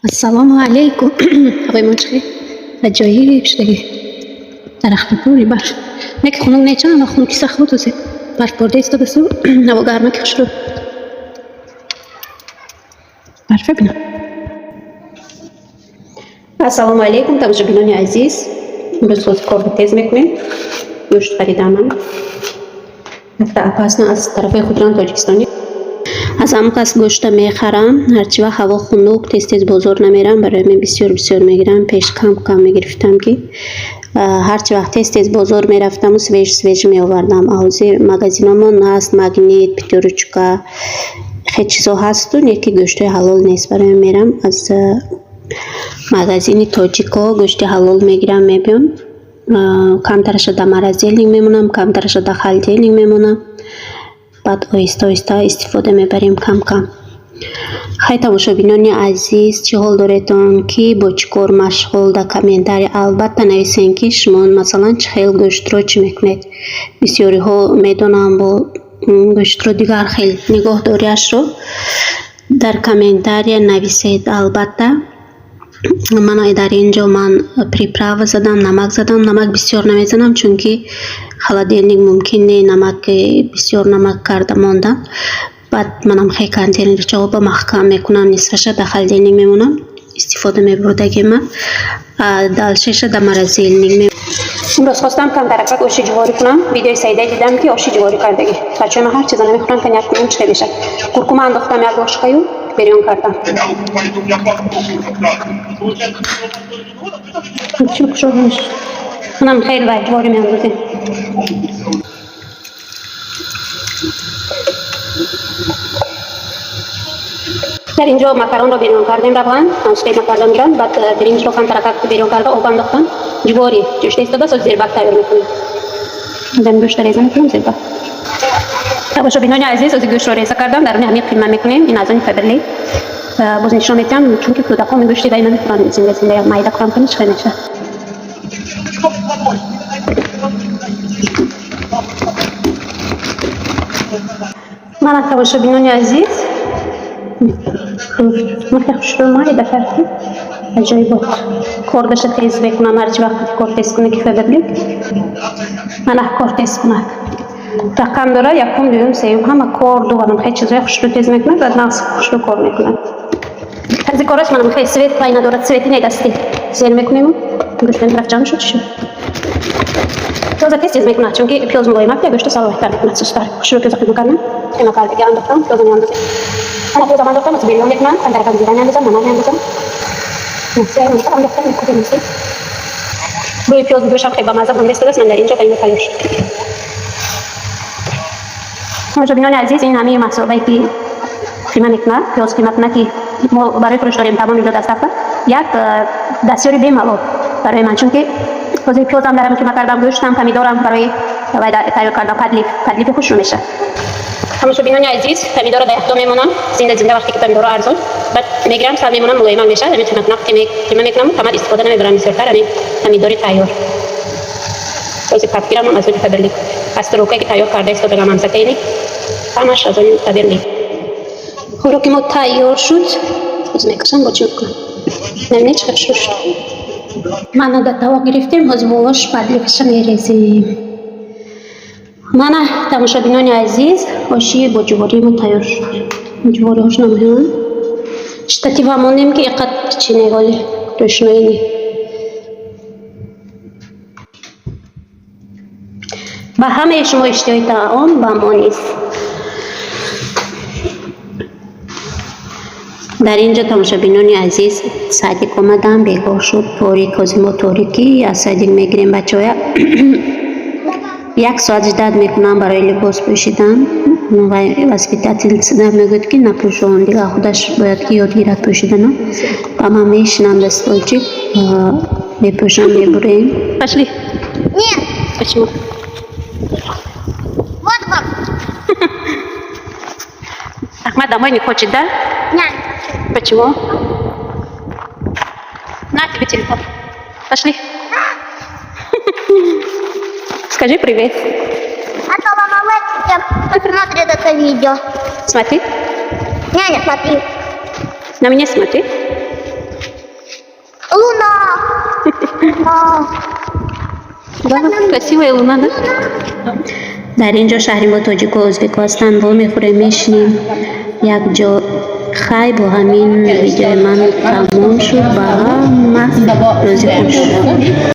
Assalomu alaykum. Havoyimon chiqay. Ajoyib ishdagi. Daraxtlar puri bar. Nek xunuk necha va xunuk saxot o'zi. Bar borda istodasi. Havo garma kishro. Barfa bina. Assalomu alaykum tamoshabinoni aziz. Biz o'z korni tez mekmen. Go'sht xaridaman. Hafta apasni az tarafi Xudron Tojikistoni. از امکاس گوشت میخرم هرچی وقت هوا خنک تیز بازار نمیرم برای من بسیار میگیرم پیش کم میگرفتم که هرچی وقت تیز بازار میرفتم و سویج میآوردم آوزی مغازینمون هست مگنیت پیتروچکا خیلی چیزا هست و یکی گوشت حلال نیست برای میرم از مغازین تاجیکا گوشت حلال میگیرم میبیم کمترش در مرزیلینگ میمونم کمترش در خالدیلینگ میمونم بعد آهسته استفاده میبریم کم خیلی تماشابینان عزیز چه حال دارید که با چیکار مشغول در کامنتاری البته نویسین که شما مثلا چه خیلی گوشت رو چی میکنید بسیاری ها میدونم با گوشت رو دیگر خیلی نگاه داریش رو در کامنتاری نویسید البته من در اینجا من پریپراو زدم نمک بسیار نمیزنم چون که خالدیلینگ ممکنه نمک بسیار نمک کرده مانده بعد منم خیلی کانتینر جواب محکم میکنم نصفش در خالدیلینگ میمونم استفاده میبردگی من دالشش در مرزیلینگ میمونم امروز خواستم کم درکت آشی جواری کنم ویدیو سایده دیدم که آشی جواری کردگی بچه من هر چیزا نمیخورم که نیت کنم چه بشه کرکوم انداختم یک آشقایو بریون کردم چوب شوهش منم خیلی وقت جواری میاندازیم در اینجا مکرون رو بیرون کردیم روان نوشته مکرون میرم بعد برنج رو کم ترکت بیرون کرده آب انداختم جواری جوشته استاده سو زیربک تیار میکنیم آدم گوشت ریزه میکنم زیربک تماشابینان عزیز از گوشت رو ریزه کردم در همین قیمه میکنیم این از این فبرلی باز نشون میدم چون که کودکان گوشتی دائما میخورن زنده معده کام کنه چه نشه من تماشابینان عزیز ما خوش رو معده کردیم عجیب بود کردش تیز بکنم هرچی وقتی کرد تیز کنه که فبرلی من کرد تیز کنم رقم داره یکم دوم سوم همه کرد و من خیلی چیزای خوش رو تیز میکنم بعد نقص خوش رو کار میکنم از کارش منم خیلی سویت پای ندارد سویتی نیدستی زیر میکنیم گوشت طرف جمع شد شو توزه تیز میکنه چون که پیاز ملایم که گوشت سالو بهتر میکنه سوستر خوش رو پیاز میکنم اینا کار دیگه انداختم پیاز میاندازم انا پیاز انداختم از بیرون میکنم من درکم زیرا میاندازم نمک میاندازم نسیه انداختم میکنم نسی روی پیاز گوشت خیلی با مزه بنده است من در اینجا قیمت کلیش مشاهدین عزیز این همه محصولاتی که قیمت میکنه پیاز قیمت نکی ما برای فروش داریم تمام اینجا دست رفته یک دستیاری بی‌ملال برای من چون که بازی پیاز هم دارم که من کردم گوشتم پمیدارم برای تیار کردم پدلیف خوش رو میشه مشاهدین عزیز پمیدار رو دهتا میمونم زنده وقتی که پمیدار ارزون بعد میگیرم سال میمونم ملایم میشه همین قیمت نقطه قیمت میکنم تمام استفاده نمیبرم بسیارتر همین پمیداری تیار بازی پاکیرم از اون فبرلی از تروکه که تیار کرده است بگم همسکینی همش از اون فبرلی خوراک ما تیار شد باز میکشم با چی کنم نمی‌دونی چقدر شد من در توا گرفتیم از واش پدلیفش میریزیم من تماشابینان عزیز آشی با جواری ما تیار شد جواری هاش نمی‌دونم شتاتی و مانیم که اینقدر چی نگالی روشنایی و همه شما اشتهای طعام با ما نیست در اینجا تماشابینان عزیز صدیق آمدم بیگاه شد تاریک از ما تاریکی از صدیق میگیریم بچه های یک ساعت جدد میکنم برای لباس پوشیدن و واسه تعطیل صدر میگوید که نپوشون دیگه خودش باید که یاد گیرد پوشیدن اما میشنم دستالچی میپوشم میبریم پشلی Нет. Почему? Вот вам. Ахмад домой не хочет, да? Нет. Почему? На тебе телефон. Пошли. Скажи привет. А то мама посмотрит это видео. Смотри. Не, смотри. На меня смотри. لونا کسی لونا نه. در اینجا شهری ما تاجیک و ازبک هستن با میخوریم میشنیم یک جا. خیلی با همین ویدیو من تموم شد. با همه روزی خوش.